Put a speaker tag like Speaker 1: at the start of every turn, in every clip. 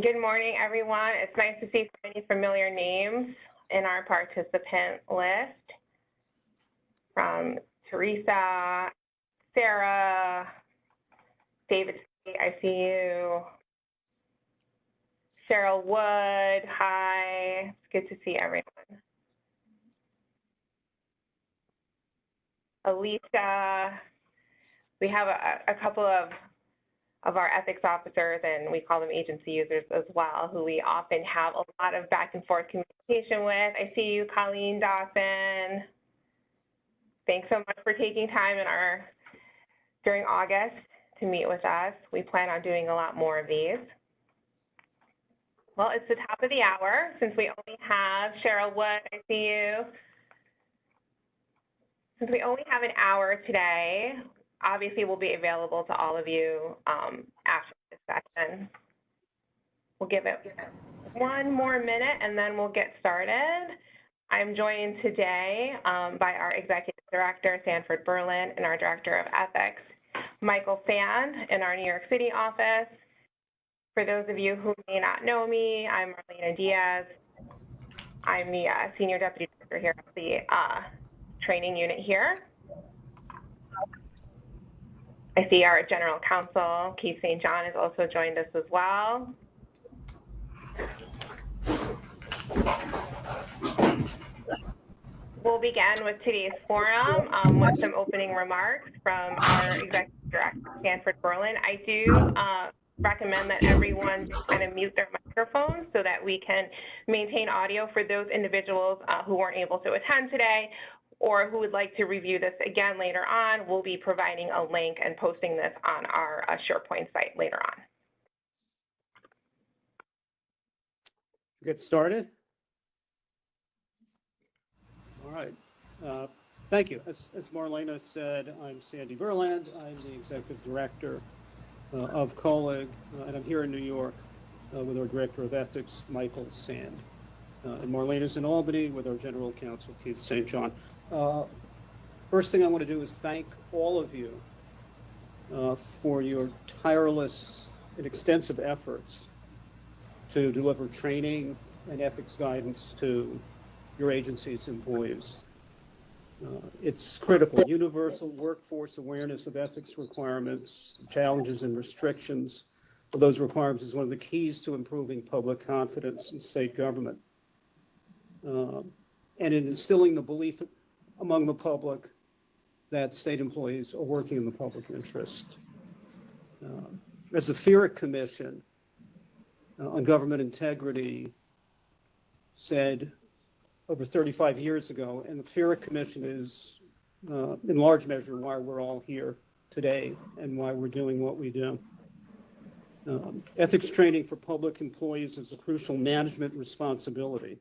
Speaker 1: Good morning, everyone. It's nice to see so many familiar names in our participant list, from Teresa, Sarah, David, I see you, Cheryl Wood, hi. It's good to see everyone. Alicia, we have a couple of our ethics officers, and we call them agency users as well, who we often have a lot of back and forth communication with. I see you, Colleen Dawson. Thanks so much for taking time during August to meet with us. We plan on doing a lot more of these. Well, it's the top of the hour. Since we only have Cheryl Wood, I see you. Since we only have an hour today, obviously we'll be available to all of you after this session. We'll give it one more minute and then we'll get started. I'm joined today by our Executive Director, Sanford Berland, and our Director of Ethics, Michael Sand, in our New York City office. For those of you who may not know me, I'm Marlena Diaz. I'm the Senior Deputy Director here at the training unit here. I see our General Counsel, Keith St. John, has also joined us as well. We'll begin with today's forum with some opening remarks from our Executive Director, Sanford Berland. I do recommend that everyone kind of mute their microphones so that we can maintain audio for those individuals who weren't able to attend today or who would like to review this again later on. We'll be providing a link and posting this on our SharePoint site later on.
Speaker 2: Get started. All right. Thank you. As Marlena said, I'm Sandy Berland. I'm the Executive Director of COELIG, and I'm here in New York with our Director of Ethics, Michael Sand. And Marlena's in Albany with our General Counsel, Keith St. John. First thing I want to do is thank all of you for your tireless and extensive efforts to deliver training and ethics guidance to your agency's employees. It's critical. Universal workforce awareness of ethics requirements, challenges and restrictions of those requirements is one of the keys to improving public confidence in state government. And in instilling the belief among the public that state employees are working in the public interest. As the FERA Commission on Government Integrity said over 35 years ago, and the FERA Commission is in large measure why we're all here today and why we're doing what we do. Ethics training for public employees is a crucial management responsibility,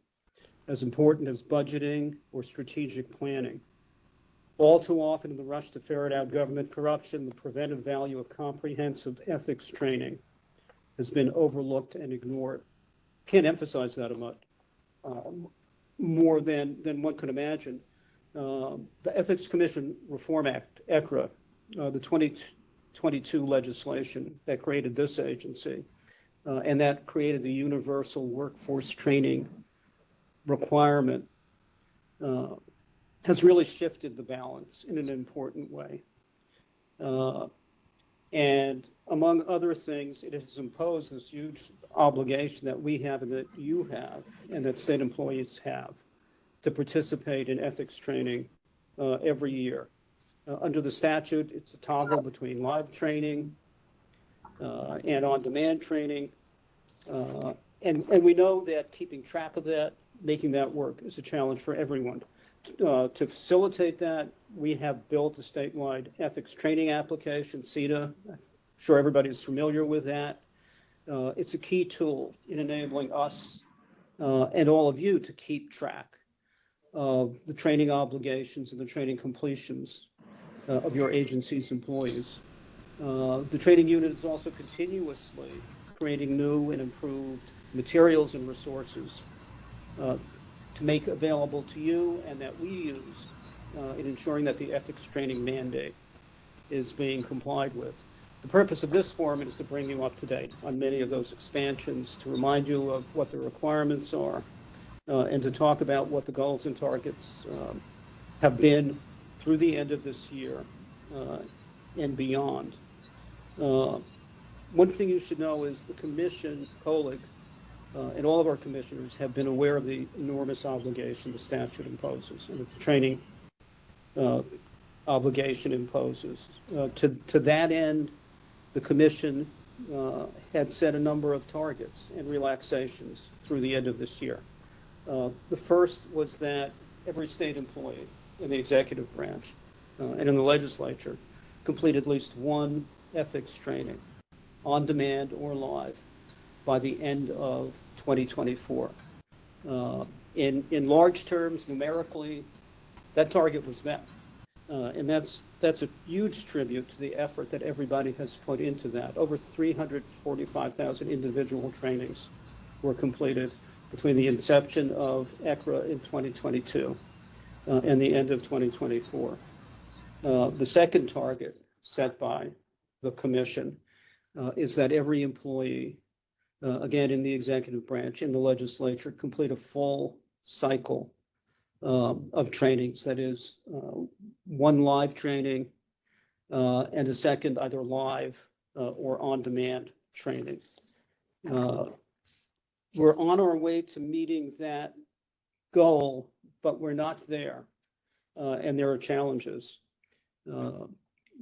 Speaker 2: as important as budgeting or strategic planning. All too often in the rush to ferret out government corruption, the preventive value of comprehensive ethics training has been overlooked and ignored. Can't emphasize that much, more than one could imagine. The Ethics Commission Reform Act, ECRA, the 2022 legislation that created this agency, and that created the universal workforce training requirement, has really shifted the balance in an important way. And among other things, it has imposed this huge obligation that we have and that you have and that state employees have to participate in ethics training every year. Under the statute, it's a toggle between live training and on-demand training. And we know that keeping track of that, making that work is a challenge for everyone. To facilitate that, we have built a statewide ethics training application, CETA. I'm sure everybody's familiar with that. It's a key tool in enabling us and all of you to keep track of the training obligations and the training completions of your agency's employees. The training unit is also continuously creating new and improved materials and resources to make available to you and that we use in ensuring that the ethics training mandate is being complied with. The purpose of this forum is to bring you up to date on many of those expansions, to remind you of what the requirements are, and to talk about what the goals and targets have been through the end of this year and beyond. One thing you should know is the commission, COELIG, and all of our commissioners have been aware of the enormous obligation the statute imposes and the training obligation imposes. To that end, the commission had set a number of targets and relaxations through the end of this year. The first was that every state employee in the executive branch and in the legislature complete at least one ethics training, on demand or live, by the end of 2024. In large terms, numerically, that target was met. And that's a huge tribute to the effort that everybody has put into that. Over 345,000 individual trainings were completed between the inception of ECRA in 2022 and the end of 2024. The second target set by the commission is that every employee, again, in the executive branch, in the legislature, complete a full cycle of trainings. That is, one live training and a second either live or on-demand training. We're on our way to meeting that goal, but we're not there, and there are challenges.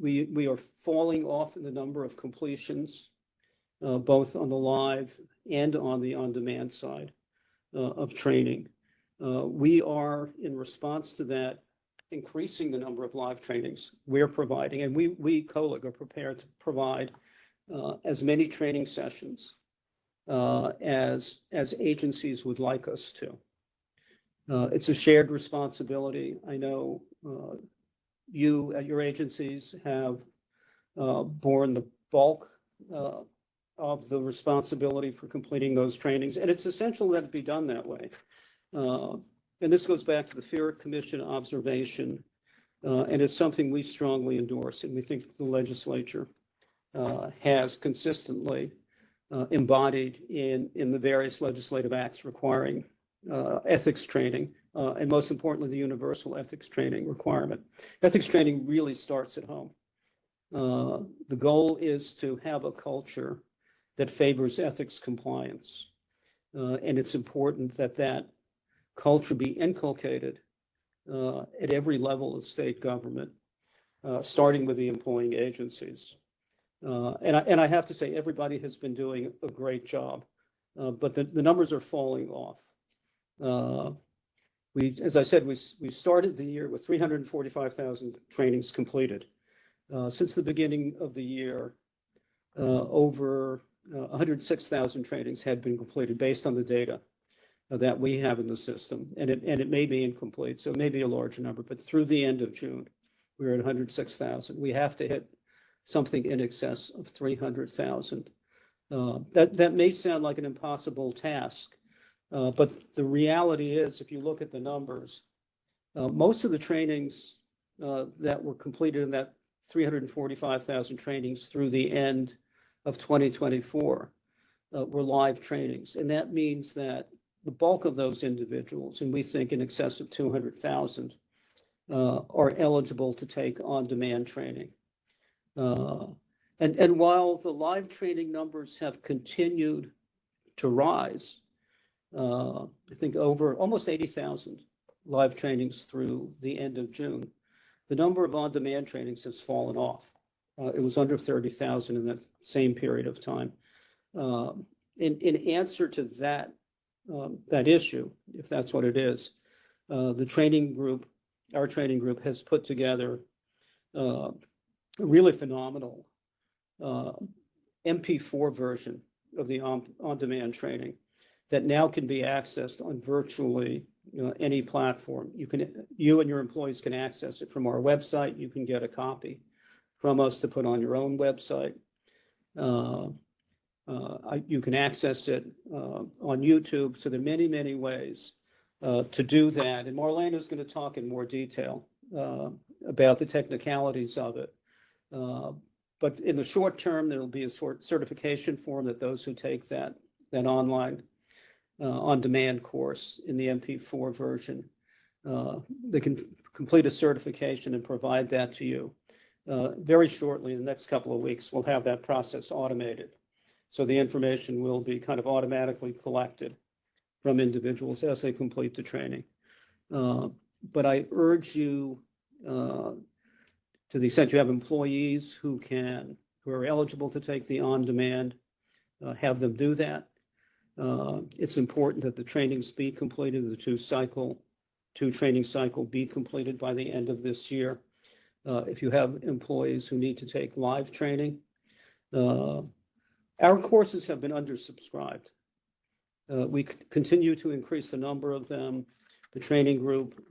Speaker 2: We are falling off in the number of completions, both on the live and on the on-demand side of training. We are, in response to that, increasing the number of live trainings we're providing, and we COELIG are prepared to provide as many training sessions as agencies would like us to. It's a shared responsibility. I know you at your agencies have borne the bulk of the responsibility for completing those trainings, and it's essential that it be done that way. And this goes back to the Fair Commission observation, and it's something we strongly endorse, and we think the legislature has consistently embodied in the various legislative acts requiring ethics training, and most importantly, the universal ethics training requirement. Ethics training really starts at home. The goal is to have a culture that favors ethics compliance, and it's important that that culture be inculcated at every level of state government, starting with the employing agencies. And I have to say, everybody has been doing a great job, but the numbers are falling off. As I said, we started the year with 345,000 trainings completed. Since the beginning of the year, over 106,000 trainings had been completed based on the data that we have in the system, and it may be incomplete, so it may be a larger number, but through the end of June, we were at 106,000. We have to hit something in excess of 300,000. That may sound like an impossible task, but the reality is, if you look at the numbers, most of the trainings that were completed in that 345,000 trainings through the end of 2024 were live trainings. And that means that the bulk of those individuals, and we think in excess of 200,000, are eligible to take on-demand training. And while the live training numbers have continued to rise, I think over almost 80,000 live trainings through the end of June, the number of on-demand trainings has fallen off. It was under 30,000 in that same period of time. In answer to that issue, if that's what it is, the training group, our training group, has put together a really phenomenal MP4 version of the on-demand training that now can be accessed on virtually any platform. You and your employees can access it from our website. You can get a copy from us to put on your own website. You can access it on YouTube. So there are many, many ways to do that. And Marlena is going to talk in more detail about the technicalities of it. But in the short term, there will be a certification form that those who take that online on-demand course in the MP4 version, they can complete a certification and provide that to you. Very shortly, in the next couple of weeks, we'll have that process automated. So the information will be kind of automatically collected from individuals as they complete the training. But I urge you, to the extent you have employees who are eligible to take the on-demand, have them do that. It's important that the trainings be completed, the two training cycle be completed by the end of this year. If you have employees who need to take live training, our courses have been undersubscribed. We continue to increase the number of them. The training group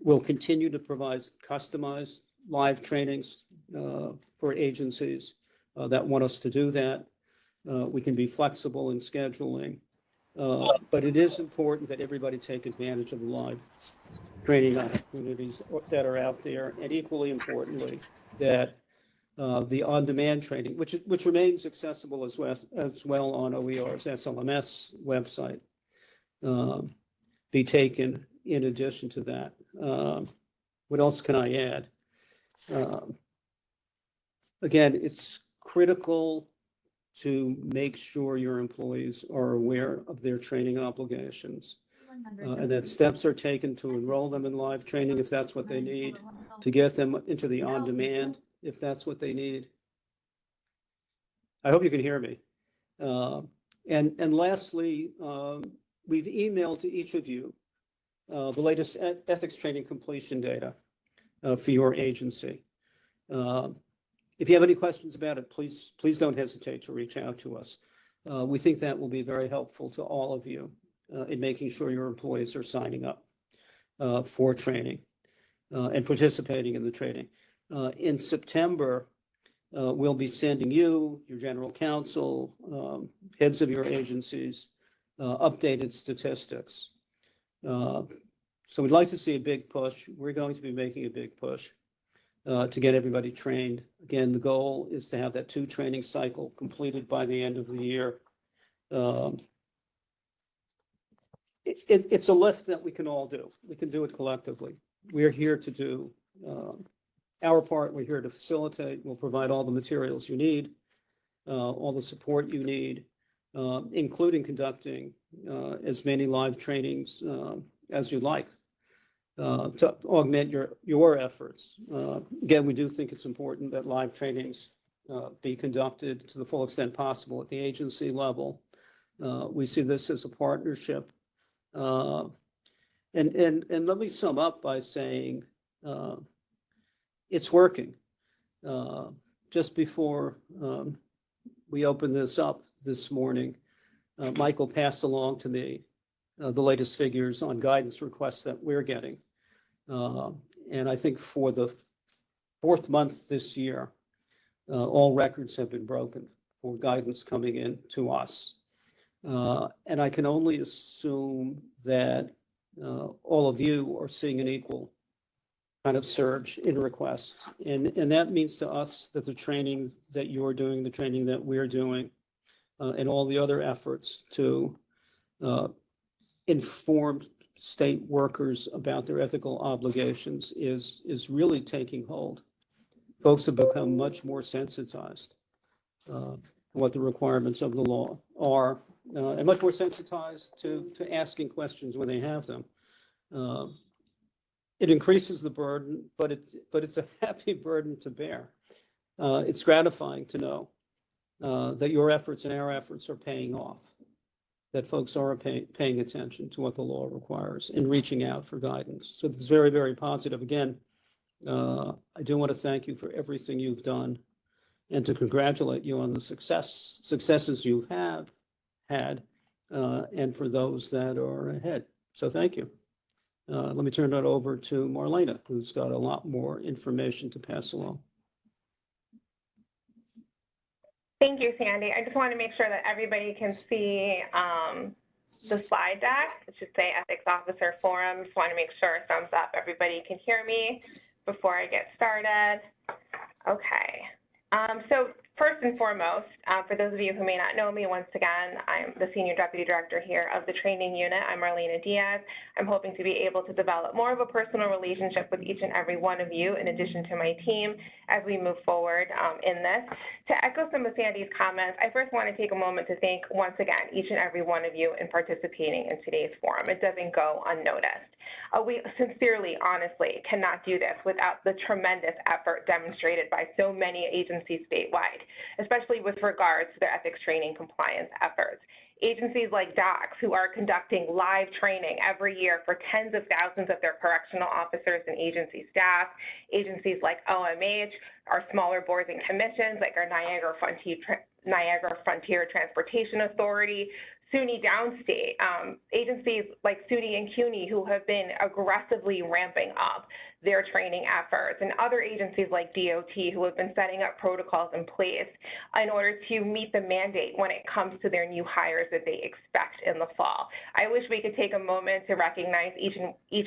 Speaker 2: will continue to provide customized live trainings for agencies that want us to do that. We can be flexible in scheduling, but it is important that everybody take advantage of the live training opportunities that are out there, and equally importantly, that the on-demand training, which remains accessible as well on OER's SLMS website, be taken in addition to that. What else can I add? Again, it's critical to make sure your employees are aware of their training obligations, and that steps are taken to enroll them in live training if that's what they need, to get them into the on-demand if that's what they need. I hope you can hear me. And lastly, we've emailed to each of you the latest ethics training completion data for your agency. If you have any questions about it, please don't hesitate to reach out to us. We think that will be very helpful to all of you in making sure your employees are signing up for training and participating in the training. In September, we'll be sending you, your general counsel, heads of your agencies, updated statistics. So we'd like to see a big push. We're going to be making a big push to get everybody trained. Again, the goal is to have that 2 training cycle completed by the end of the year. It's a lift that we can all do. We can do it collectively. We're here to do our part. We're here to facilitate. We'll provide all the materials you need, all the support you need, including conducting as many live trainings as you like to augment your efforts. Again, we do think it's important that live trainings be conducted to the full extent possible at the agency level. We see this as a partnership. And let me sum up by saying it's working. Just before we opened this up this morning, Michael passed along to me the latest figures on guidance requests that we're getting. And I think for the 4th month this year, all records have been broken for guidance coming in to us. And I can only assume that all of you are seeing an equal kind of surge in requests. And that means to us that the training that you're doing, the training that we're doing, and all the other efforts to inform state workers about their ethical obligations is really taking hold. Folks have become much more sensitized to what the requirements of the law are, and much more sensitized to asking questions when they have them. It increases the burden, but it's a happy burden to bear. It's gratifying to know that your efforts and our efforts are paying off, that folks are paying attention to what the law requires and reaching out for guidance. So it's very, very positive. Again, I do want to thank you for everything you've done and to congratulate you on the successes you have had and for those that are ahead. So thank you. Let me turn that over to Marlena, who's got a lot more information to pass along.
Speaker 1: Thank you, Sandy. I just want to make sure that everybody can see the slide deck. It should say Ethics Officer Forum. Just want to make sure, thumbs up, everybody can hear me before I get started. Okay. So first and foremost, for those of you who may not know me, once again, I'm the Senior Deputy Director here of the Training Unit. I'm Marlena Diaz. I'm hoping to be able to develop more of a personal relationship with each and every one of you, in addition to my team, as we move forward in this. To echo some of Sandy's comments, I first want to take a moment to thank, once again, each and every one of you in participating in today's forum. It doesn't go unnoticed. We sincerely, honestly, cannot do this without the tremendous effort demonstrated by so many agencies statewide, especially with regards to their ethics training compliance efforts. Agencies like DOCS, who are conducting live training every year for tens of thousands of their correctional officers and agency staff, agencies like OMH, our smaller boards and commissions like our Niagara Frontier Transportation Authority, SUNY Downstate, agencies like SUNY and CUNY, who have been aggressively ramping up their training efforts, and other agencies like DOT, who have been setting up protocols in place in order to meet the mandate when it comes to their new hires that they expect in the fall. I wish we could take a moment to recognize each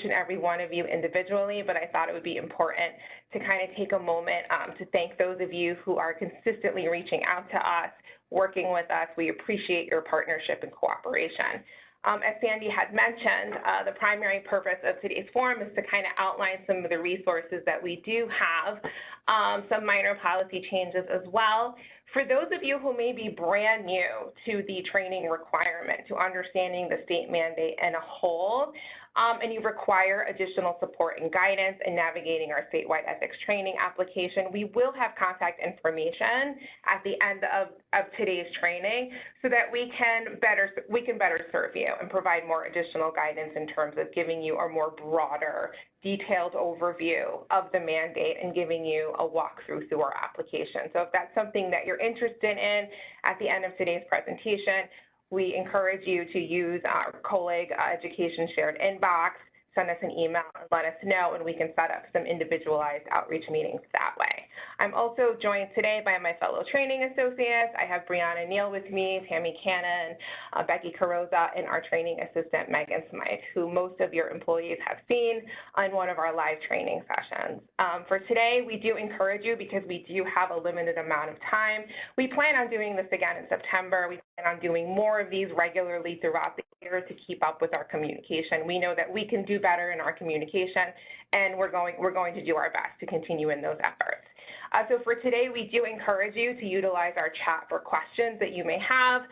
Speaker 1: and every one of you individually, but I thought it would be important to kind of take a moment to thank those of you who are consistently reaching out to us, working with us. We appreciate your partnership and cooperation. As Sandy had mentioned, the primary purpose of today's forum is to kind of outline some of the resources that we do have, some minor policy changes as well. For those of you who may be brand new to the training requirement, to understanding the state mandate in a whole, and you require additional support and guidance in navigating our statewide ethics training application, we will have contact information at the end of today's training so that we can better serve you and provide more additional guidance in terms of giving you a more broader, detailed overview of the mandate and giving you a walkthrough through our application. So if that's something that you're interested in at the end of today's presentation, we encourage you to use our COELIG Education Shared Inbox, send us an email and let us know, and we can set up some individualized outreach meetings that way. I'm also joined today by my fellow training associates. I have Brianna Neal with me, Tammy Cannon, Becky Carroza, and our training assistant, Megan Smythe, who most of your employees have seen on one of our live training sessions. For today, we do encourage you, because we do have a limited amount of time. We plan on doing this again in September. We plan on doing more of these regularly throughout the year to keep up with our communication. We know that we can do better in our communication, and we're going to do our best to continue in those efforts. So for today, we do encourage you to utilize our chat for questions that you may have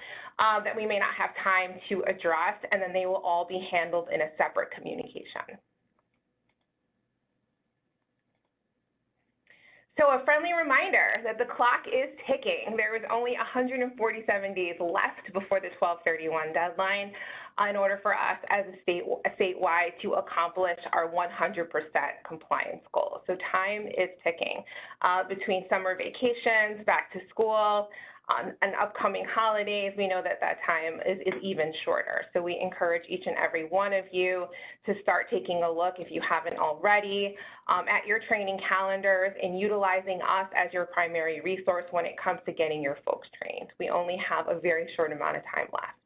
Speaker 1: that we may not have time to address, and then they will all be handled in a separate communication. So a friendly reminder that the clock is ticking. There is only 147 days left before the 12/31 deadline in order for us as a statewide to accomplish our 100% compliance goal. So time is ticking. Between summer vacations, back to school, and upcoming holidays, we know that that time is even shorter. So we encourage each and every one of you to start taking a look, if you haven't already, at your training calendars and utilizing us as your primary resource when it comes to getting your folks trained. We only have a very short amount of time left.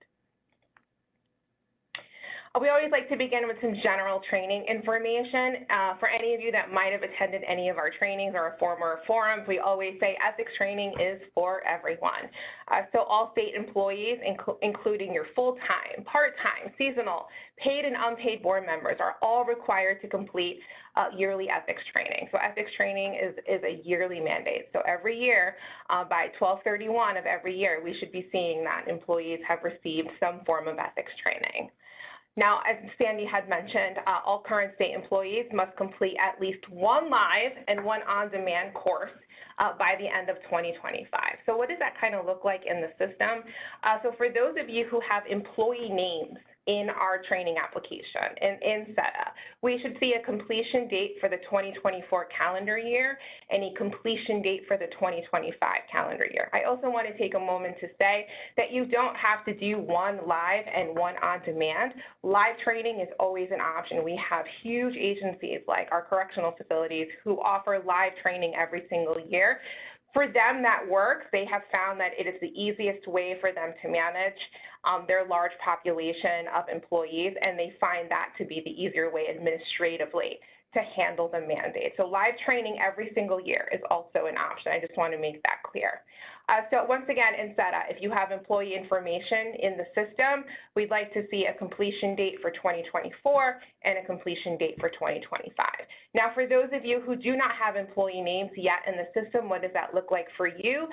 Speaker 1: We always like to begin with some general training information. For any of you that might have attended any of our trainings or our former forums, we always say ethics training is for everyone. So all state employees, including your full-time, part-time, seasonal, paid and unpaid board members, are all required to complete yearly ethics training. So ethics training is a yearly mandate. So every year, by 12/31 of every year, we should be seeing that employees have received some form of ethics training. Now, as Sandy had mentioned, all current state employees must complete at least one live and one on-demand course by the end of 2025. So what does that kind of look like in the system? So for those of you who have employee names in our training application in SETA, we should see a completion date for the 2024 calendar year and a completion date for the 2025 calendar year. I also want to take a moment to say that you don't have to do one live and one on demand. Live training is always an option. We have huge agencies like our correctional facilities who offer live training every single year. For them that works, they have found that it is the easiest way for them to manage their large population of employees, and they find that to be the easier way administratively to handle the mandate. So live training every single year is also an option. I just want to make that clear. So once again, in SETA, if you have employee information in the system, we'd like to see a completion date for 2024 and a completion date for 2025. Now, for those of you who do not have employee names yet in the system, what does that look like for you?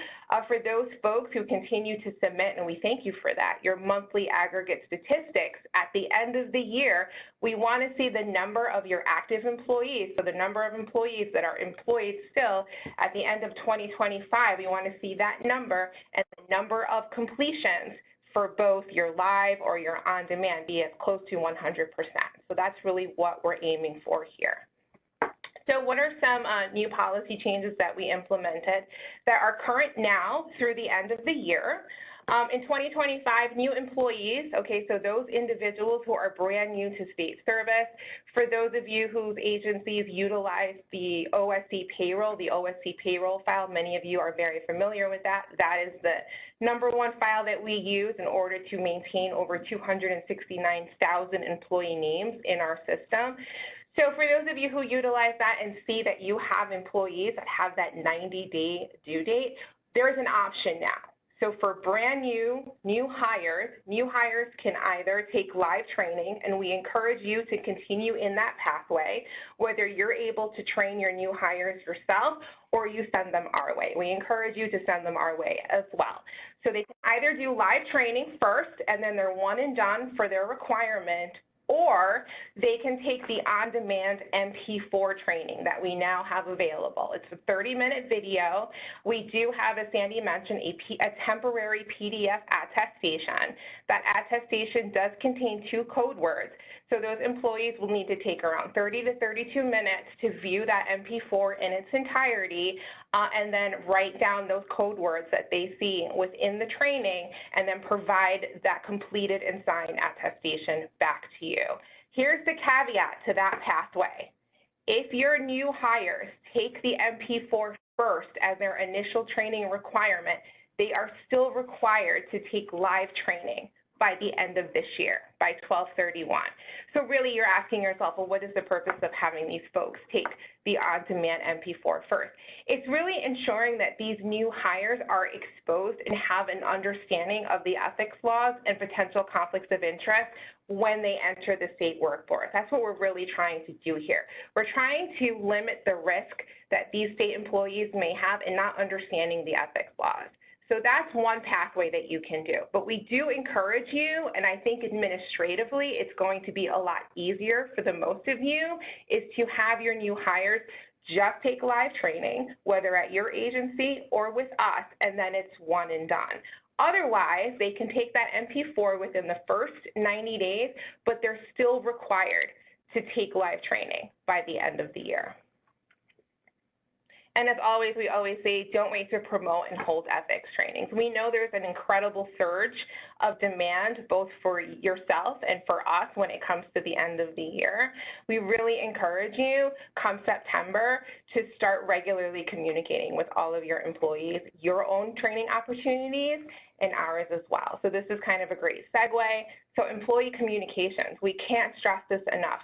Speaker 1: For those folks who continue to submit, and we thank you for that, your monthly aggregate statistics at the end of the year, we want to see the number of your active employees, so the number of employees that are employed still at the end of 2025. We want to see that number and the number of completions for both your live or your on-demand be as close to 100%. So that's really what we're aiming for here. So what are some new policy changes that we implemented that are current now through the end of the year? In 2025, new employees, okay, so those individuals who are brand new to state service, for those of you whose agencies utilize the OSC payroll file, many of you are very familiar with that. That is the #1 file that we use in order to maintain over 269,000 employee names in our system. So for those of you who utilize that and see that you have employees that have that 90-day due date, there's an option now. So for brand new hires can either take live training, and we encourage you to continue in that pathway, whether you're able to train your new hires yourself or you send them our way. We encourage you to send them our way as well. So they can either do live training first, and then they're one and done for their requirement, or they can take the on-demand MP4 training that we now have available. It's a 30-minute video. We do have, as Sandy mentioned, a temporary PDF attestation. That attestation does contain 2 code words. So those employees will need to take around 30 to 32 minutes to view that MP4 in its entirety, and then write down those code words that they see within the training, and then provide that completed and signed attestation back to you. Here's the caveat to that pathway. If your new hires take the MP4 first as their initial training requirement, they are still required to take live training by the end of this year, by 12/31. So really you're asking yourself, well, what is the purpose of having these folks take the on-demand MP4 first? It's really ensuring that these new hires are exposed and have an understanding of the ethics laws and potential conflicts of interest when they enter the state workforce. That's what we're really trying to do here. We're trying to limit the risk that these state employees may have in not understanding the ethics laws. So that's one pathway that you can do. But we do encourage you, and I think administratively it's going to be a lot easier for the most of you, is to have your new hires just take live training, whether at your agency or with us, and then it's one and done. Otherwise, they can take that MP4 within the first 90 days, but they're still required to take live training by the end of the year. And as always, we always say, don't wait to promote and hold ethics trainings. We know there's an incredible surge of demand, both for yourself and for us when it comes to the end of the year. We really encourage you, come September, to start regularly communicating with all of your employees, your own training opportunities, and ours as well. So this is kind of a great segue. So employee communications, we can't stress this enough.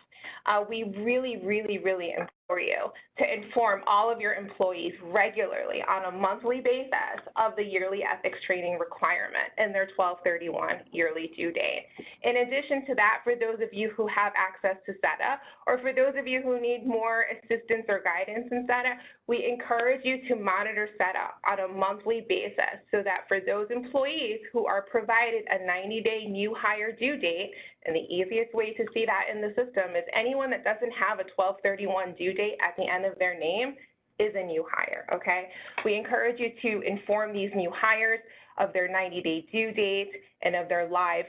Speaker 1: We really implore you to inform all of your employees regularly on a monthly basis of the yearly ethics training requirement and their 12/31 yearly due date. In addition to that, for those of you who have access to SETA, or for those of you who need more assistance or guidance in SETA, we encourage you to monitor SETA on a monthly basis so that for those employees who are provided a 90-day new hire due date, and the easiest way to see that in the system is anyone that doesn't have a 12/31 due date at the end of their name is a new hire, okay? We encourage you to inform these new hires of their 90-day due date and of their live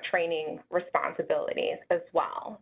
Speaker 1: training responsibilities as well.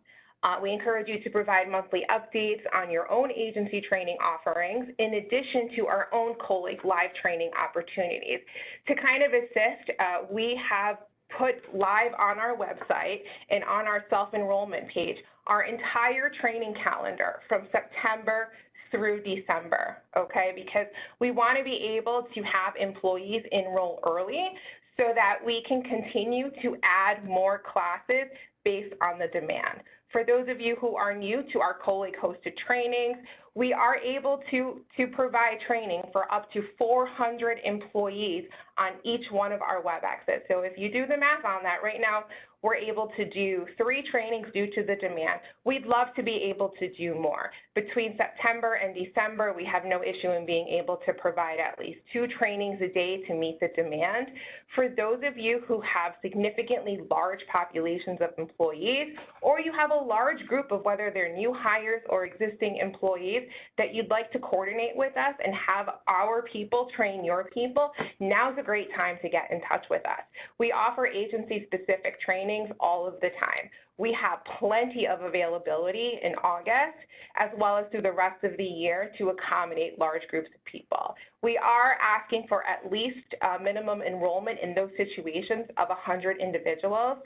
Speaker 1: We encourage you to provide monthly updates on your own agency training offerings, in addition to our own COELIG live training opportunities. To kind of assist, we have put live on our website and on our self-enrollment page our entire training calendar from September through December, okay? Because we want to be able to have employees enroll early so that we can continue to add more classes based on the demand. For those of you who are new to our COELIG hosted trainings, we are able to provide training for up to 400 employees on each one of our WebExes. So if you do the math on that, right now we're able to do 3 trainings due to the demand. We'd love to be able to do more. Between September and December, we have no issue in being able to provide at least 2 trainings a day to meet the demand. For those of you who have significantly large populations of employees, or you have a large group of whether they're new hires or existing employees that you'd like to coordinate with us and have our people train your people, now's a great time to get in touch with us. We offer agency-specific trainings all of the time. We have plenty of availability in August, as well as through the rest of the year, to accommodate large groups of people. We are asking for at least minimum enrollment in those situations of 100 individuals.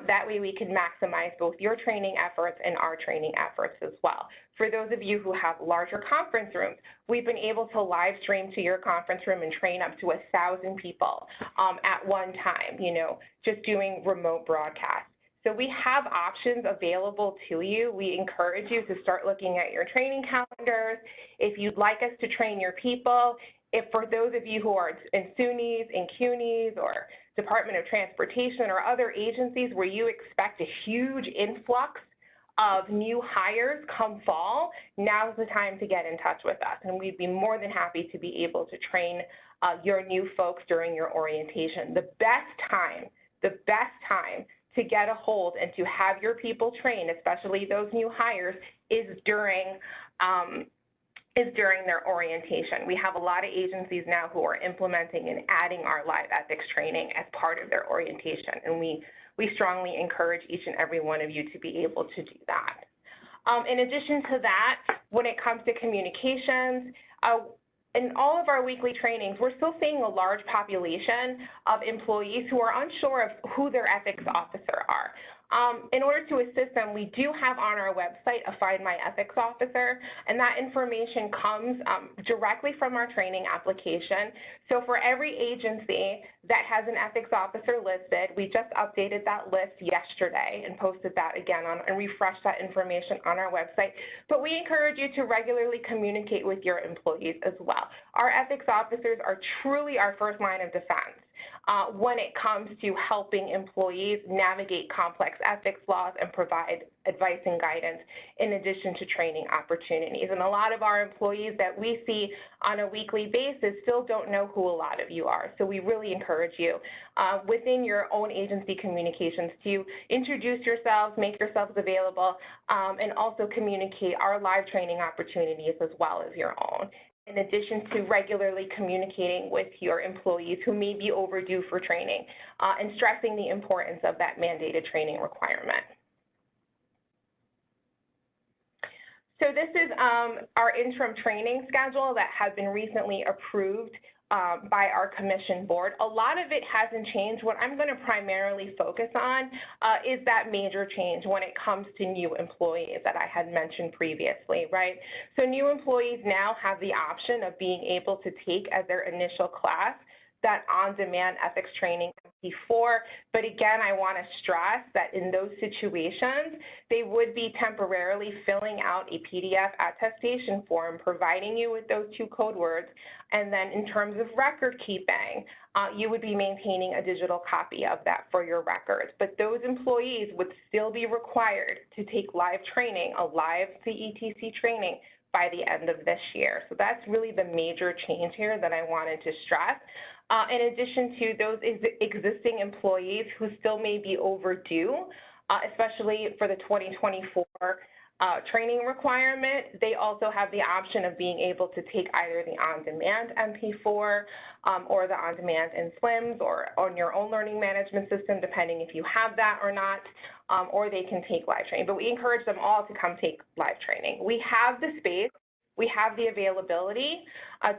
Speaker 1: That way we can maximize both your training efforts and our training efforts as well. For those of you who have larger conference rooms, we've been able to live stream to your conference room and train up to 1,000 people at one time, just doing remote broadcasts. So we have options available to you. We encourage you to start looking at your training calendars. If you'd like us to train your people, if for those of you who are in SUNYs, in CUNYs, or Department of Transportation or other agencies where you expect a huge influx of new hires come fall, now's the time to get in touch with us. And we'd be more than happy to be able to train your new folks during your orientation. The best time to get a hold and to have your people train, especially those new hires, is during their orientation. We have a lot of agencies now who are implementing and adding our live ethics training as part of their orientation, and we strongly encourage each and every one of you to be able to do that. In addition to that, when it comes to communications, in all of our weekly trainings, we're still seeing a large population of employees who are unsure of who their ethics officer are. In order to assist them, we do have on our website a Find My Ethics Officer, and that information comes directly from our training application. So for every agency that has an ethics officer listed, we just updated that list yesterday and posted that again and refreshed that information on our website. But we encourage you to regularly communicate with your employees as well. Our ethics officers are truly our first line of defense when it comes to helping employees navigate complex ethics laws and provide advice and guidance in addition to training opportunities. And a lot of our employees that we see on a weekly basis still don't know who a lot of you are. So we really encourage you within your own agency communications to introduce yourselves, make yourselves available, and also communicate our live training opportunities as well as your own, in addition to regularly communicating with your employees who may be overdue for training and stressing the importance of that mandated training requirement. So this is our interim training schedule that has been recently approved by our commission board. A lot of it hasn't changed. What I'm going to primarily focus on is that major change when it comes to new employees that I had mentioned previously, right? So new employees now have the option of being able to take as their initial class that on-demand ethics training before, but again, I want to stress that in those situations, they would be temporarily filling out a PDF attestation form, providing you with those 2 code words, and then in terms of record keeping, you would be maintaining a digital copy of that for your records. But those employees would still be required to take live training, a live CETC training, by the end of this year. So that's really the major change here that I wanted to stress. In addition to those existing employees who still may be overdue, especially for the 2024 training requirement, they also have the option of being able to take either the on-demand MP4 or the on-demand in SLIMS or on your own learning management system, depending if you have that or not, or they can take live training. But we encourage them all to come take live training. We have the space, we have the availability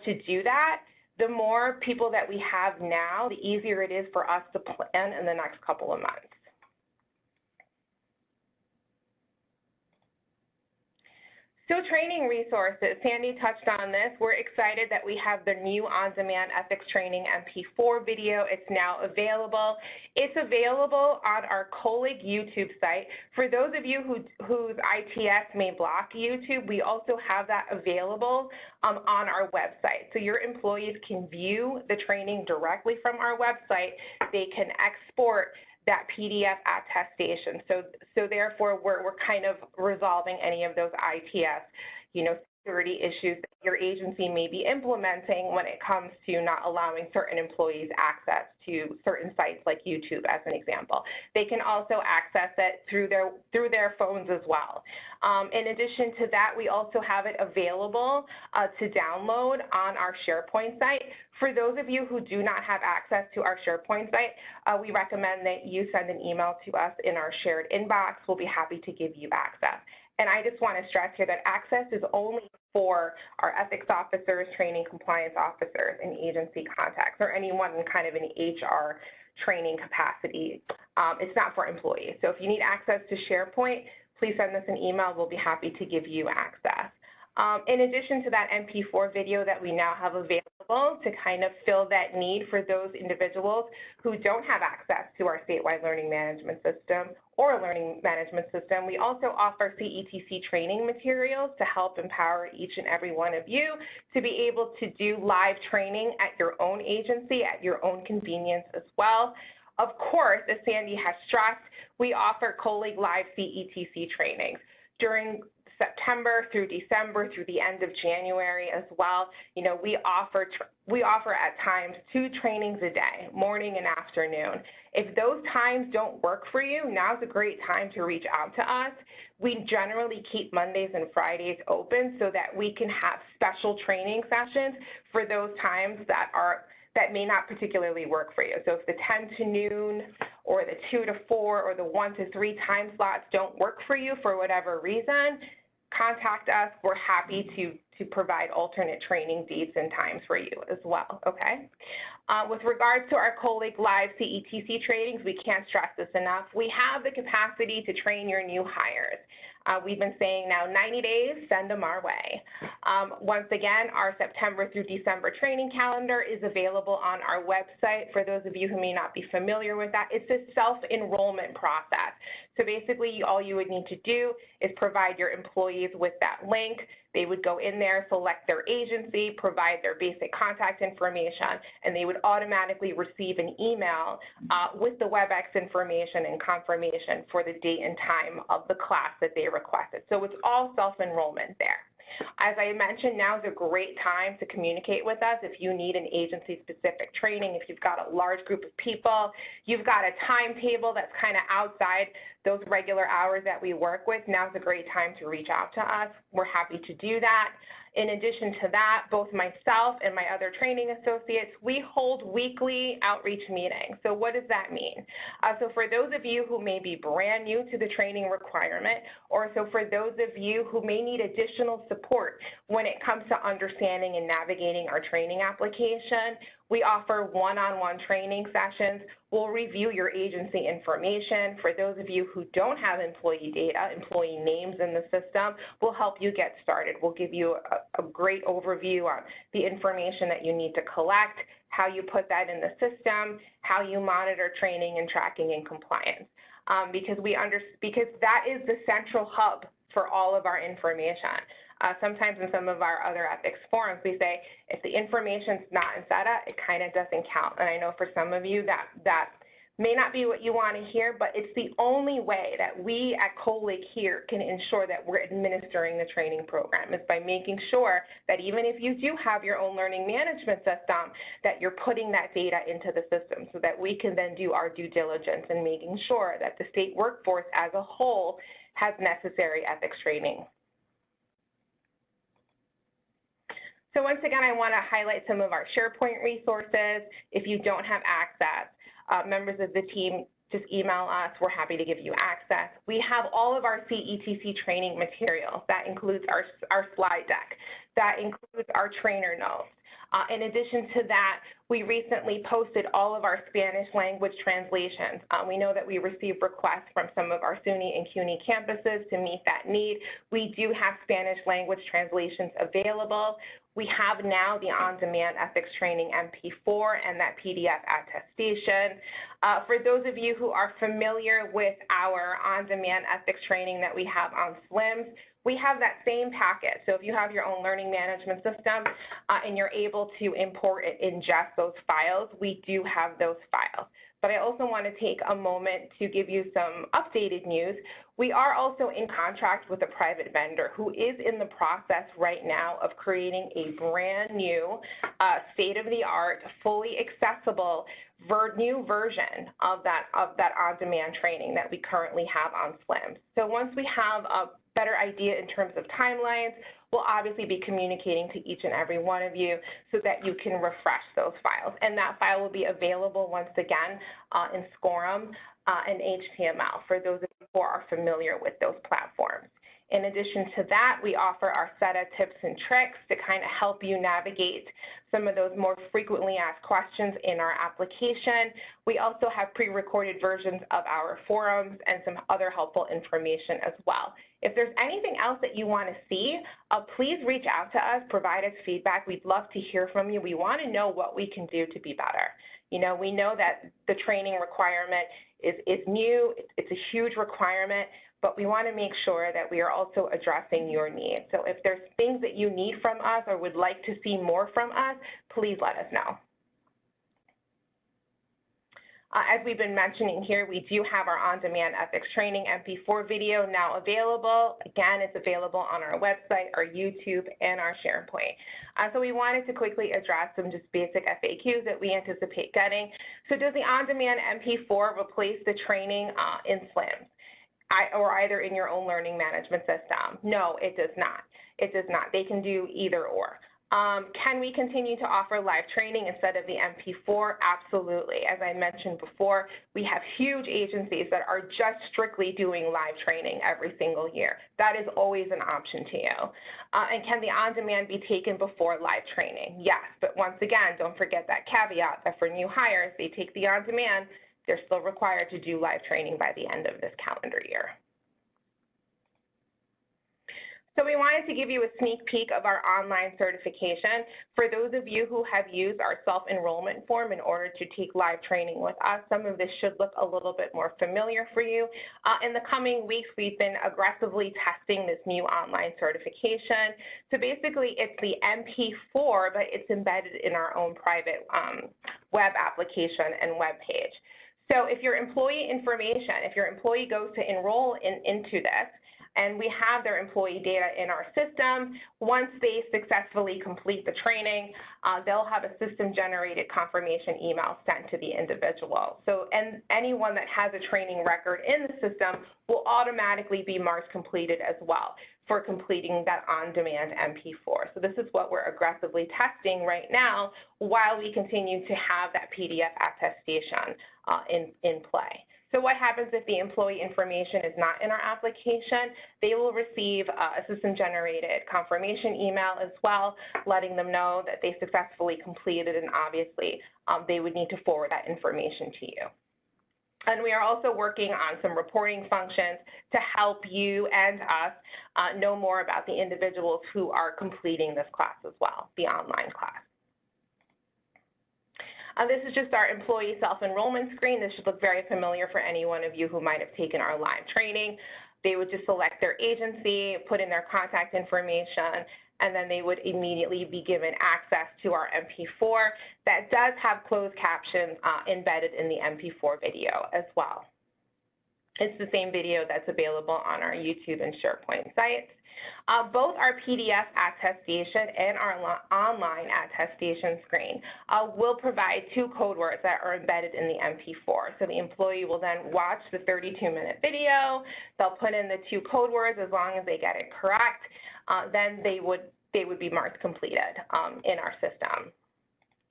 Speaker 1: to do that. The more people that we have now, the easier it is for us to plan in the next couple of months. So training resources, Sandy touched on this. We're excited that we have the new on-demand ethics training MP4 video. It's now available. It's available on our COELIG YouTube site. For those of you whose ITS may block YouTube, we also have that available on our website. So your employees can view the training directly from our website. They can export that PDF attestation. So therefore, we're kind of resolving any of those ITS, security issues that your agency may be implementing when it comes to not allowing certain employees access to certain sites like YouTube, as an example. They can also access it through their phones as well. In addition to that, we also have it available to download on our SharePoint site. For those of you who do not have access to our SharePoint site, we recommend that you send an email to us in our shared inbox. We'll be happy to give you access. And I just want to stress here that access is only for our ethics officers, training compliance officers, and agency contacts, or anyone in kind of an HR training capacity. It's not for employees. So if you need access to SharePoint, please send us an email. We'll be happy to give you access. In addition to that MP4 video that we now have available to kind of fill that need for those individuals who don't have access to our statewide learning management system or learning management system, we also offer CETC training materials to help empower each and every one of you to be able to do live training at your own agency, at your own convenience as well. Of course, as Sandy has stressed, we offer COELIG Live CETC trainings during September through December through the end of January as well. We offer at times 2 trainings a day, morning and afternoon. If those times don't work for you, now's a great time to reach out to us. We generally keep Mondays and Fridays open so that we can have special training sessions for those times that may not particularly work for you. So if the 10 to noon or the 2 to 4 or the 1 to 3 time slots don't work for you for whatever reason, contact us. We're happy to provide alternate training dates and times for you as well, okay? With regards to our COELIG Live CETC trainings, we can't stress this enough. We have the capacity to train your new hires. We've been saying now 90 days, send them our way. Once again, our September through December training calendar is available on our website. For those of you who may not be familiar with that, it's a self-enrollment process. So basically, all you would need to do is provide your employees with that link. They would go in there, select their agency, provide their basic contact information, and they would automatically receive an email with the WebEx information and confirmation for the date and time of the class that they requested. So it's all self-enrollment there. As I mentioned, now is a great time to communicate with us if you need an agency-specific training, if you've got a large group of people, you've got a timetable that's kind of outside those regular hours that we work with, now's a great time to reach out to us. We're happy to do that. In addition to that, both myself and my other training associates, we hold weekly outreach meetings. So what does that mean? So for those of you who may be brand new to the training requirement, or so for those of you who may need additional support when it comes to understanding and navigating our training application, we offer one-on-one training sessions. We'll review your agency information. For those of you who don't have employee data, employee names in the system, we'll help you get started. We'll give you a great overview on the information that you need to collect, how you put that in the system, how you monitor training and tracking and compliance. Because that is the central hub for all of our information. Sometimes in some of our other ethics forums, we say, if the information's not in SETA, it kind of doesn't count. And I know for some of you that may not be what you want to hear, but it's the only way that we at COELIG here can ensure that we're administering the training program is by making sure that even if you do have your own learning management system, that you're putting that data into the system so that we can then do our due diligence in making sure that the state workforce as a whole has necessary ethics training. So once again, I want to highlight some of our SharePoint resources. If you don't have access, members of the team, just email us. We're happy to give you access. We have all of our CETC training materials. That includes our slide deck. That includes our trainer notes. In addition to that, we recently posted all of our Spanish language translations. We know that we receive requests from some of our SUNY and CUNY campuses to meet that need. We do have Spanish language translations available. We have now the on-demand ethics training MP4 and that PDF attestation. For those of you who are familiar with our on-demand ethics training that we have on SLIMS, we have that same packet. So if you have your own learning management system and you're able to import and ingest those files, we do have those files. But I also want to take a moment to give you some updated news. We are also in contract with a private vendor who is in the process right now of creating a brand new, state-of-the-art, fully accessible new version of that on-demand training that we currently have on SLIMS. So once we have a better idea in terms of timelines, we'll obviously be communicating to each and every one of you so that you can refresh those files. And that file will be available once again in SCORM and HTML for those of you who are familiar with those platforms. In addition to that, we offer our set of tips and tricks to kind of help you navigate some of those more frequently asked questions in our application. We also have pre-recorded versions of our forums and some other helpful information as well. If there's anything else that you want to see, please reach out to us, provide us feedback. We'd love to hear from you. We want to know what we can do to be better. You know, we know that the training requirement is new, it's a huge requirement, but we want to make sure that we are also addressing your needs. So if there's things that you need from us or would like to see more from us, please let us know. As we've been mentioning here, we do have our on-demand ethics training MP4 video now available. Again, it's available on our website, our YouTube, and our SharePoint. So we wanted to quickly address some just basic FAQs that we anticipate getting. So does the on-demand MP4 replace the training in SLIMS? Or either in your own learning management system? No, it does not. It does not. They can do either or. Can we continue to offer live training instead of the MP4? Absolutely. As I mentioned before, we have huge agencies that are just strictly doing live training every single year. That is always an option to you. And can the on-demand be taken before live training? Yes, but once again, don't forget that caveat that for new hires, they take the on-demand, they're still required to do live training by the end of this calendar year. So we wanted to give you a sneak peek of our online certification. For those of you who have used our self-enrollment form in order to take live training with us, some of this should look a little bit more familiar for you. In the coming weeks, we've been aggressively testing this new online certification. So basically, it's the MP4, but it's embedded in our own private web application and web page. So if your employee information, if your employee goes to enroll into this, and we have their employee data in our system, once they successfully complete the training, they'll have a system-generated confirmation email sent to the individual. So, and anyone that has a training record in the system will automatically be marked completed as well for completing that on-demand MP4. So this is what we're aggressively testing right now while we continue to have that PDF attestation in play. So what happens if the employee information is not in our application? They will receive a system-generated confirmation email as well, letting them know that they successfully completed, and obviously they would need to forward that information to you. And we are also working on some reporting functions to help you and us know more about the individuals who are completing this class as well, the online class. This is just our employee self-enrollment screen. This should look very familiar for any one of you who might have taken our live training. They would just select their agency, put in their contact information, and then they would immediately be given access to our MP4 that does have closed captions embedded in the MP4 video as well. It's the same video that's available on our YouTube and SharePoint sites. Both our PDF attestation and our online attestation screen will provide 2 code words that are embedded in the MP4. So the employee will then watch the 32-minute video. They'll put in the 2 code words as long as they get it correct. Then they would be marked completed in our system.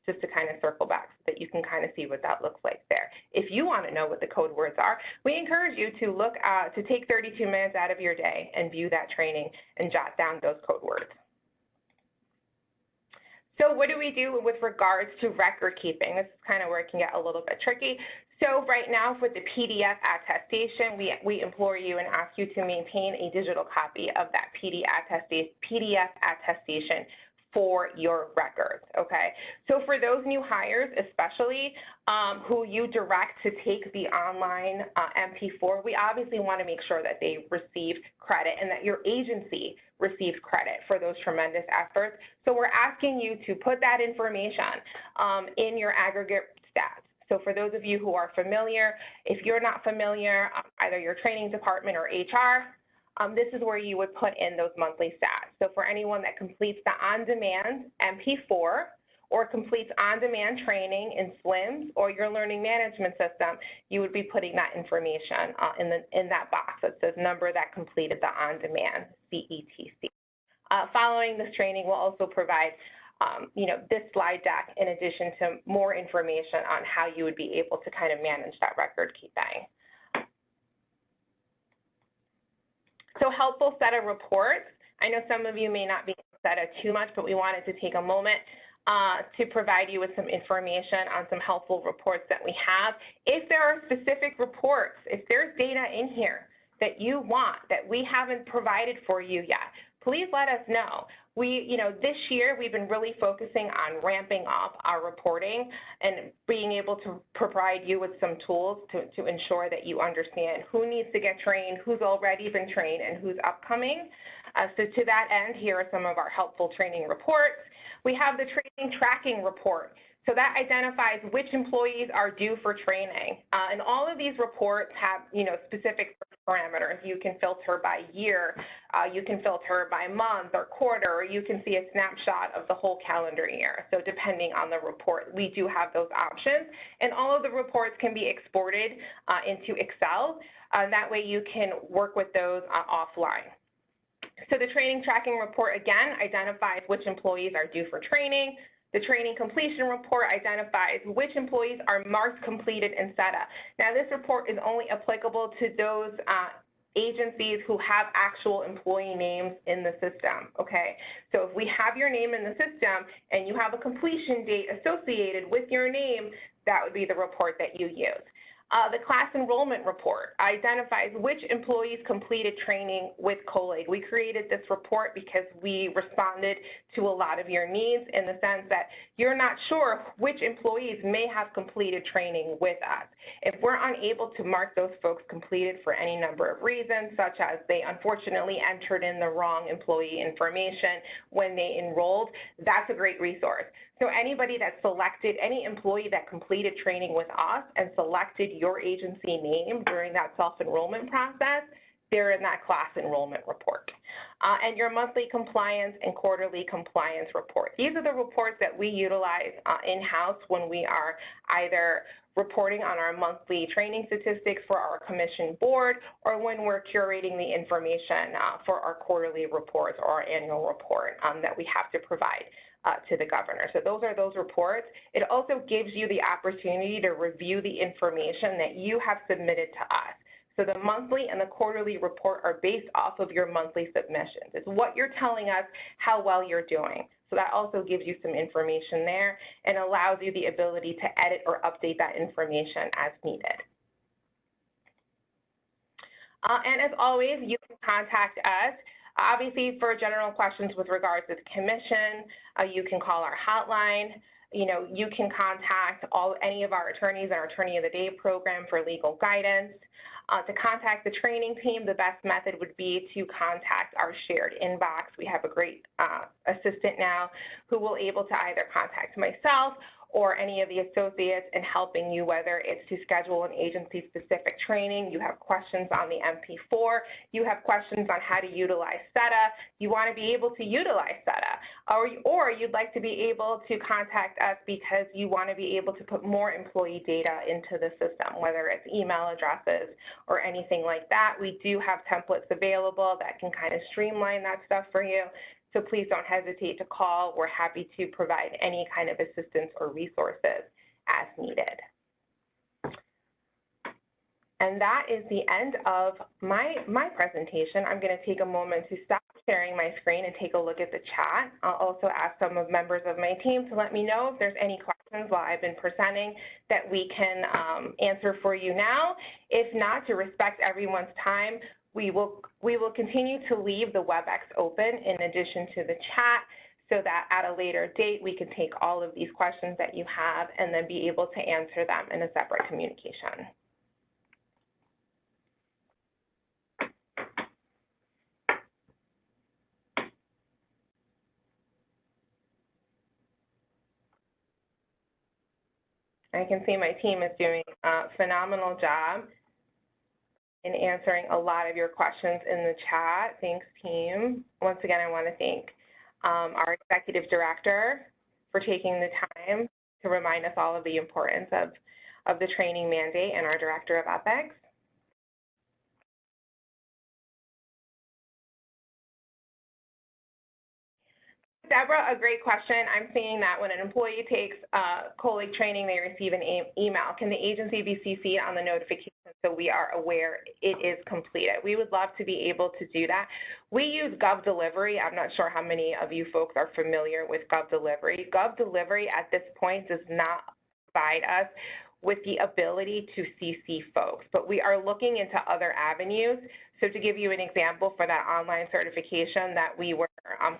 Speaker 1: Just to kind of circle back so that you can kind of see what that looks like there. If you want to know what the code words are, we encourage you to look to take 32 minutes out of your day and view that training and jot down those code words. So what do we do with regards to record keeping? This is kind of where it can get a little bit tricky. So right now for the PDF attestation, we implore you and ask you to maintain a digital copy of that PDF attestation for your records, okay? So for those new hires, especially who you direct to take the online MP4, we obviously want to make sure that they receive credit and that your agency receives credit for those tremendous efforts. So we're asking you to put that information in your aggregate stats. So for those of you who are familiar, if you're not familiar, either your training department or HR, this is where you would put in those monthly stats. So for anyone that completes the on-demand MP4 or completes on-demand training in SLIMS or your learning management system, you would be putting that information in that box that says number that completed the on-demand, CETC. Following this training, we'll also provide this slide deck in addition to more information on how you would be able to kind of manage that record keeping. So helpful set of reports. I know some of you may not be set of too much, but we wanted to take a moment to provide you with some information on some helpful reports that we have. If there are specific reports, if there's data in here that you want that we haven't provided for you yet, please let us know. This year we've been really focusing on ramping up our reporting and being able to provide you with some tools to ensure that you understand who needs to get trained, who's already been trained, and who's upcoming. So to that end, here are some of our helpful training reports. We have the training tracking report. So that identifies which employees are due for training. And all of these reports have, specific parameters. You can filter by year, you can filter by month or quarter, or you can see a snapshot of the whole calendar year. So depending on the report, we do have those options. And all of the reports can be exported into Excel. That way you can work with those offline. So the training tracking report, again, identifies which employees are due for training. The training completion report identifies which employees are marked completed in SETA. Now, this report is only applicable to those agencies who have actual employee names in the system, okay? So if we have your name in the system and you have a completion date associated with your name, that would be the report that you use. The class enrollment report identifies which employees completed training with COELIG. We created this report because we responded to a lot of your needs in the sense that you're not sure which employees may have completed training with us. If we're unable to mark those folks completed for any number of reasons, such as they unfortunately entered in the wrong employee information when they enrolled, that's a great resource. So anybody that selected, any employee that completed training with us and selected your agency name during that self-enrollment process, they're in that class enrollment report. And your monthly compliance and quarterly compliance report. These are the reports that we utilize in-house when we are either reporting on our monthly training statistics for our commission board or when we're curating the information for our quarterly reports or our annual report that we have to provide to the governor. So those are those reports. It also gives you the opportunity to review the information that you have submitted to us. So the monthly and the quarterly report are based off of your monthly submissions. It's what you're telling us how well you're doing. So that also gives you some information there and allows you the ability to edit or update that information as needed. And as always, you can contact us. Obviously, for general questions with regards to the commission, you can call our hotline. You can contact any of our attorneys in our Attorney of the Day program for legal guidance. To contact the training team, the best method would be to contact our shared inbox. We have a great assistant now who will able to either contact myself or any of the associates in helping you, whether it's to schedule an agency-specific training, you have questions on the MP4, you have questions on how to utilize SETA, you want to be able to utilize SETA, or you'd like to be able to contact us because you want to be able to put more employee data into the system, whether it's email addresses or anything like that. We do have templates available that can kind of streamline that stuff for you. So please don't hesitate to call. We're happy to provide any kind of assistance or resources as needed. And that is the end of my presentation. I'm going to take a moment to stop sharing my screen and take a look at the chat. I'll also ask some of members of my team to let me know if there's any questions while I've been presenting that we can answer for you now. If not, to respect everyone's time, we will continue to leave the WebEx open in addition to the chat, so that at a later date we can take all of these questions that you have and then be able to answer them in a separate communication. I can see my team is doing a phenomenal job in answering a lot of your questions in the chat. Thanks, team. Once again, I want to thank our Executive Director for taking the time to remind us all of the importance of the training mandate, and our Director of Ethics. Deborah, a great question. I'm seeing that when an employee takes COELIG training, they receive an email. Can the agency be CC'd on the notification so we are aware it is completed? We would love to be able to do that. We use GovDelivery. I'm not sure how many of you folks are familiar with GovDelivery. GovDelivery at this point does not provide us with the ability to CC folks, but we are looking into other avenues. So to give you an example for that online certification that we were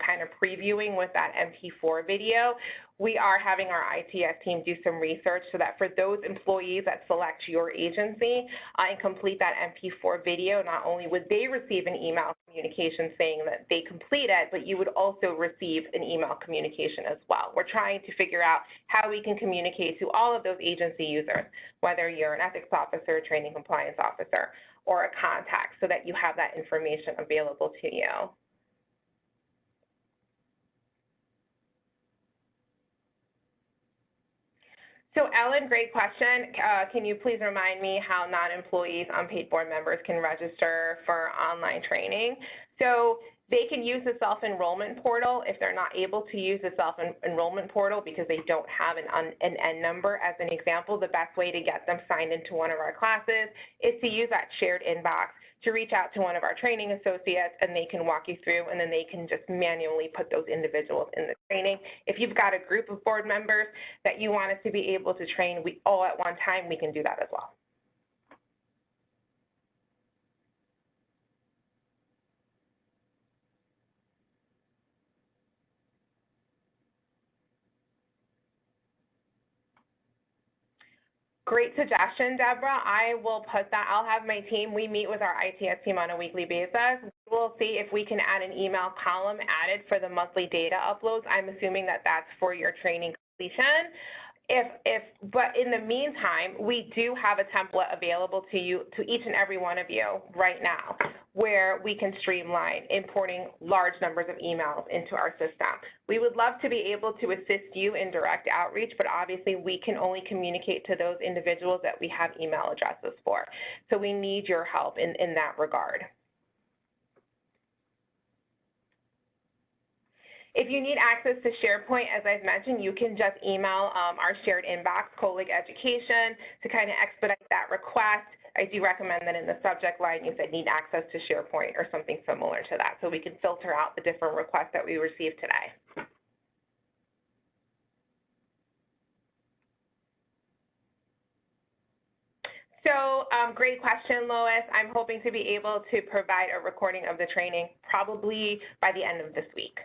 Speaker 1: kind of previewing with that MP4 video, we are having our ITS team do some research so that for those employees that select your agency and complete that MP4 video, not only would they receive an email communication saying that they completed, but you would also receive an email communication as well. We're trying to figure out how we can communicate to all of those agency users, whether you're an ethics officer, training compliance officer, or a contact, so that you have that information available to you. So Ellen, great question. Can you please remind me how non-employees, unpaid board members can register for online training? So they can use the self-enrollment portal if they're not able to use the self-enrollment portal because they don't have an N number. As an example, the best way to get them signed into one of our classes is to use that shared inbox to reach out to one of our training associates, and they can walk you through, and then they can just manually put those individuals in the training. If you've got a group of board members that you want us to be able to train all at one time, we can do that as well. Great suggestion, Deborah. I will put that. I'll have my team. We meet with our ITS team on a weekly basis. We'll see if we can add an email column added for the monthly data uploads. I'm assuming that that's for your training completion. But in the meantime, we do have a template available to you, to each and every one of you right now, where we can streamline importing large numbers of emails into our system. We would love to be able to assist you in direct outreach, but obviously we can only communicate to those individuals that we have email addresses for. So we need your help in that regard. If you need access to SharePoint, as I've mentioned, you can just email our shared inbox, COELIG Education, to kind of expedite that request. I do recommend that in the subject line you said need access to SharePoint or something similar to that, so we can filter out the different requests that we received today. So great question, Lois. I'm hoping to be able to provide a recording of the training probably by the end of this week.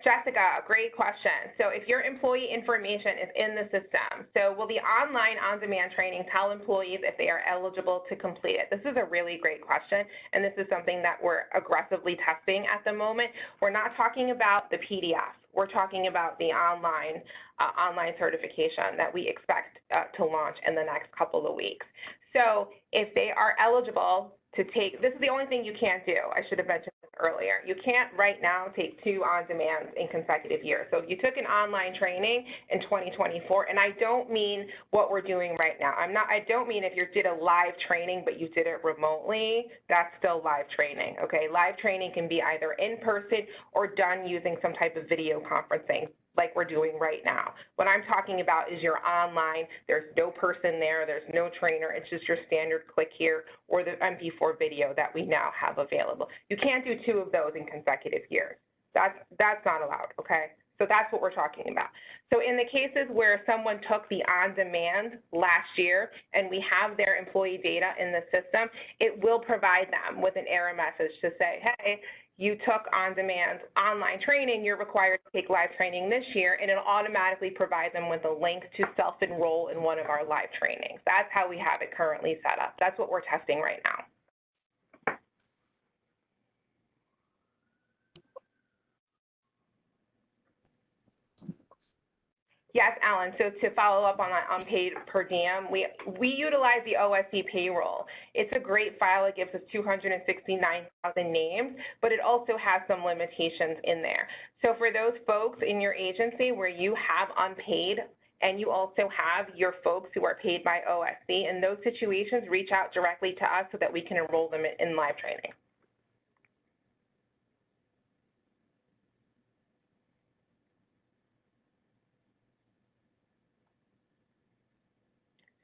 Speaker 1: Jessica, great question. So if your employee information is in the system, so will the online on-demand training tell employees if they are eligible to complete it? This is a really great question, and this is something that we're aggressively testing at the moment. We're not talking about the PDF. We're talking about the online certification that we expect to launch in the next couple of weeks. So if they are eligible to take, this is the only thing you can't do. I should have mentioned this earlier. You can't right now take 2 on-demands in consecutive years. So if you took an online training in 2024, and I don't mean what we're doing right now. I don't mean if you did a live training but you did it remotely, that's still live training, okay? Live training can be either in person or done using some type of video conferencing. like we're doing right now. What I'm talking about is your online, there's no person there, there's no trainer, it's just your standard click here or the MP4 video that we now have available. You can't do 2 of those in consecutive years. That's not allowed, okay? So that's what we're talking about. So in the cases where someone took the on-demand last year and we have their employee data in the system, it will provide them with an error message to say, hey, you took on-demand online training, you're required to take live training this year, and it'll automatically provide them with a link to self-enroll in one of our live trainings. That's how we have it currently set up. That's what we're testing right now. Yes, Alan, so to follow up on that unpaid per diem, we utilize the OSC payroll. It's a great file. It gives us 269,000 names, but it also has some limitations in there. So for those folks in your agency where you have unpaid and you also have your folks who are paid by OSC, in those situations, reach out directly to us so that we can enroll them in live training.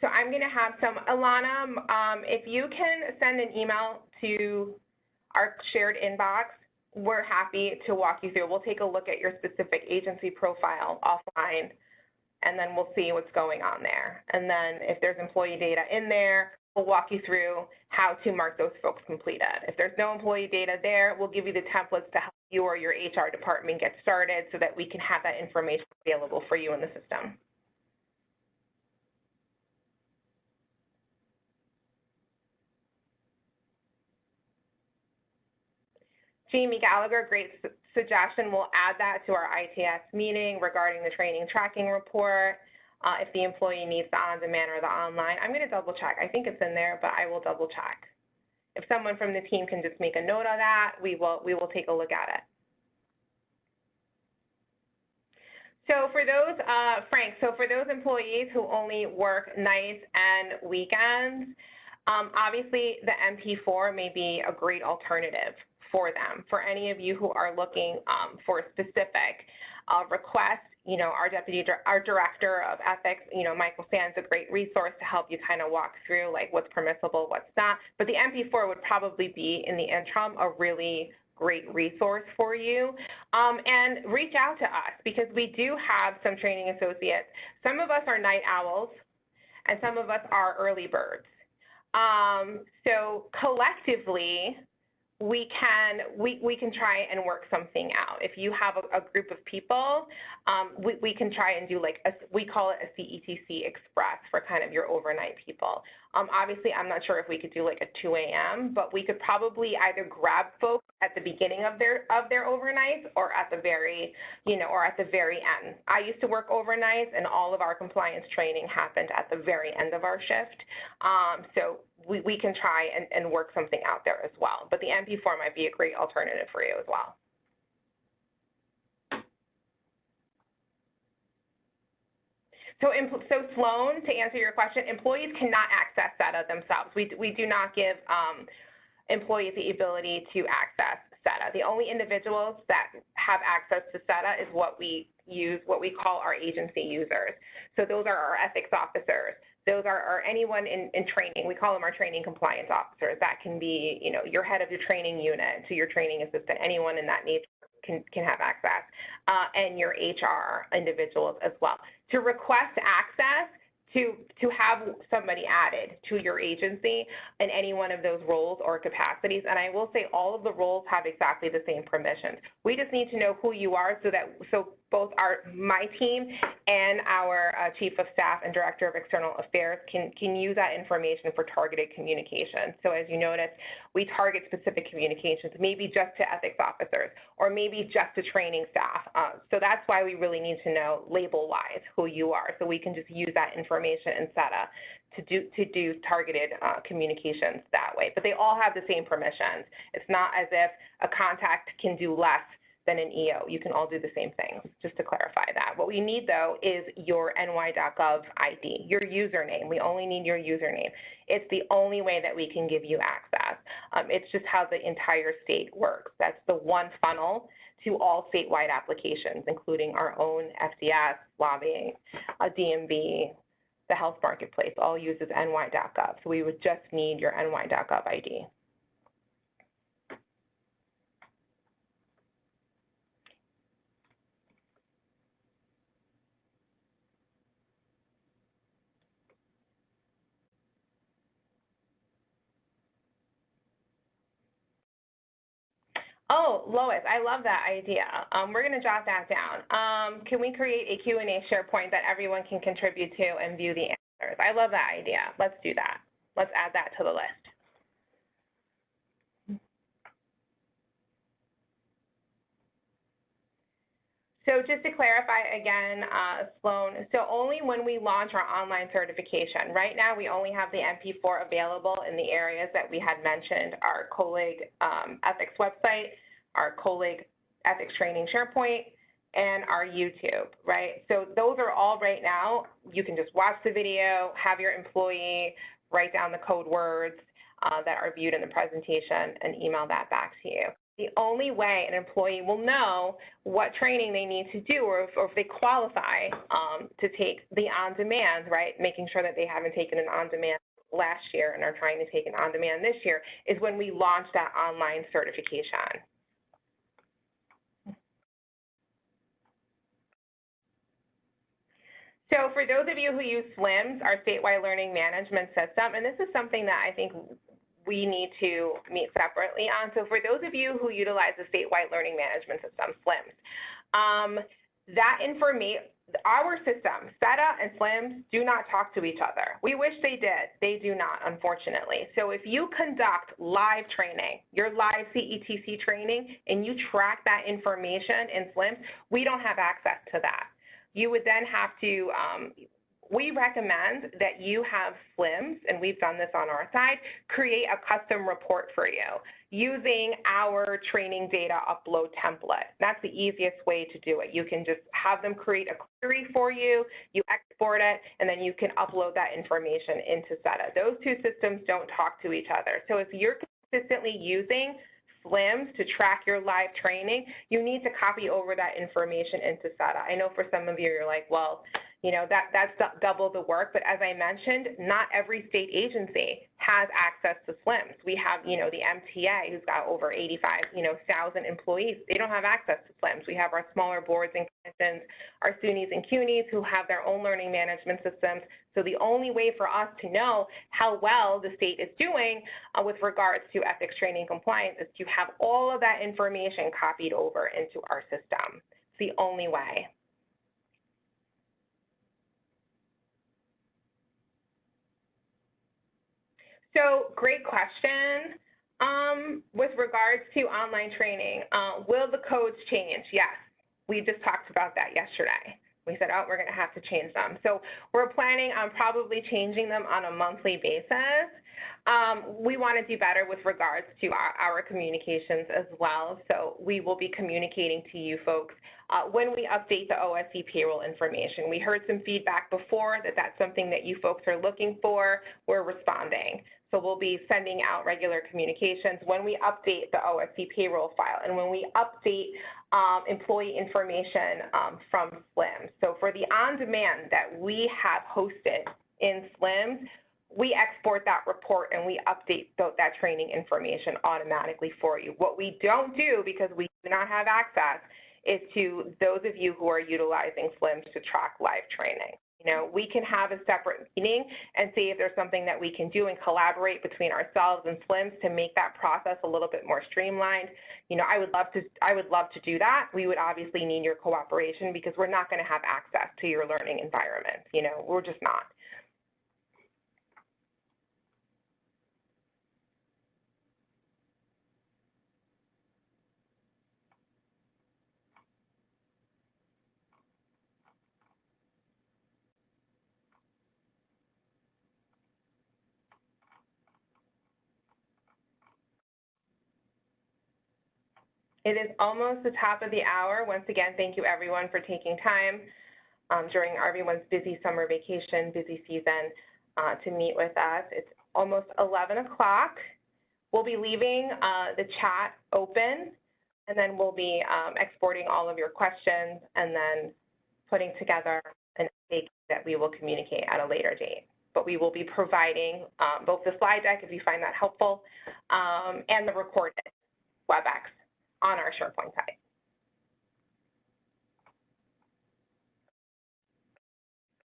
Speaker 1: So I'm going to have some, Alana, if you can send an email to our shared inbox, we're happy to walk you through. We'll take a look at your specific agency profile offline, and then we'll see what's going on there. And then if there's employee data in there, we'll walk you through how to mark those folks completed. If there's no employee data there, we'll give you the templates to help you or your HR department get started so that we can have that information available for you in the system. Jamie Gallagher, great suggestion. We'll add that to our ITS meeting regarding the training tracking report. If the employee needs the on-demand or the online, I'm going to double check. I think it's in there, but I will double check. If someone from the team can just make a note of that, we will take a look at it. So for those, Frank, so for those employees who only work nights and weekends, obviously the MP4 may be a great alternative for them. For any of you who are looking for a specific request, you know, our director of ethics, you know, Michael Sand's a great resource to help you kind of walk through like what's permissible, what's not. But the MP4 would probably be in the interim a really great resource for you. And reach out to us because we do have some training associates. Some of us are night owls and some of us are early birds. So collectively, we can try and work something out. If you have a group of people, we can try and do like, we call it a CETC Express for kind of your overnight people. Obviously, I'm not sure if we could do like a 2 a.m., but we could probably either grab folks at the beginning of their overnights or at the very, you know, or at the very end. I used to work overnights and all of our compliance training happened at the very end of our shift. So we can try and work something out there as well. But the MP4 might be a great alternative for you as well. So Sloan, to answer your question, employees cannot access SETA themselves. We do not give employees the ability to access SETA. The only individuals that have access to SETA is what we call our agency users. So those are our ethics officers. Those are anyone in training. We call them our training compliance officers. That can be, you know, your head of your training unit to your training assistant. Anyone in that nature can have access, and your HR individuals as well. To request access, to have somebody added to your agency in any one of those roles or capacities, and I will say all of the roles have exactly the same permissions. We just need to know who you are so both my team and our Chief of Staff and Director of External Affairs can use that information for targeted communication. So as you notice, we target specific communications, maybe just to ethics officers or maybe just to training staff. So that's why we really need to know label-wise who you are, so we can just use that information in SETA to do targeted communications that way. But they all have the same permissions. It's not as if a contact can do less than an EO. You can all do the same thing, just to clarify that. What we need, though, is your ny.gov ID, your username. We only need your username. It's the only way that we can give you access. It's just how the entire state works. That's the one funnel to all statewide applications, including our own FDS, lobbying, DMV, the health marketplace, all uses ny.gov. So we would just need your ny.gov ID. Oh, Lois, I love that idea. We're going to jot that down. Can we create a Q&A SharePoint that everyone can contribute to and view the answers? I love that idea. Let's do that. Let's add that to the list. So just to clarify again, Sloan, so only when we launch our online certification. Right now, we only have the MP4 available in the areas that we had mentioned, our COELIG ethics website, our COELIG ethics training SharePoint, and our YouTube, right? So those are all right now. You can just watch the video, have your employee write down the code words that are viewed in the presentation, and email that back to you. The only way an employee will know what training they need to do or if they qualify to take the on-demand, right, making sure that they haven't taken an on-demand last year and are trying to take an on-demand this year, is when we launch that online certification. So for those of you who use SLIMS, our statewide learning management system, and this is something that I think we need to meet separately on. So for those of you who utilize the statewide learning management system, SLIMS, that information, our system, SETA and SLIMS, do not talk to each other. We wish they did. They do not, unfortunately. So if you conduct live training, your live CETC training, and you track that information in SLIMS, we don't have access to that. You would then have to, we recommend that you have SLIMS, and we've done this on our side, create a custom report for you using our training data upload template. That's the easiest way to do it. You can just have them create a query for you, you export it, and then you can upload that information into SETA. Those two systems don't talk to each other. So if you're consistently using SLIMS to track your live training, you need to copy over that information into SETA. I know for some of you, you're like, well, you know, that's double the work, but as I mentioned, not every state agency has access to SLIMS. We have, you know, the MTA, who's got over 85,000 employees. They don't have access to SLIMS. We have our smaller boards and commissions, our SUNYs and CUNYs, who have their own learning management systems. So the only way for us to know how well the state is doing with regards to ethics training compliance is to have all of that information copied over into our system. It's the only way. So great question. With regards to online training, will the codes change? Yes, we just talked about that yesterday. We said, oh, we're going to have to change them. So we're planning on probably changing them on a monthly basis. We want to do better with regards to our communications as well. So we will be communicating to you folks when we update the OSC payroll information. We heard some feedback before that that's something that you folks are looking for. We're responding. So we'll be sending out regular communications when we update the OSC payroll file and when we update employee information from SLIMS. So for the on-demand that we have hosted in SLIMS, we export that report and we update that training information automatically for you. What we don't do, because we do not have access, is to those of you who are utilizing SLIMS to track live training. You know, we can have a separate meeting and see if there's something that we can do and collaborate between ourselves and SLIMS to make that process a little bit more streamlined. You know, I would love to do that. We would obviously need your cooperation because we're not going to have access to your learning environment. You know, we're just not. It is almost the top of the hour. Once again, thank you everyone for taking time during everyone's busy summer vacation, busy season to meet with us. It's almost 11 o'clock. We'll be leaving the chat open, and then we'll be exporting all of your questions and then putting together an update that we will communicate at a later date. But we will be providing both the slide deck, if you find that helpful, and the recorded WebEx on our SharePoint site.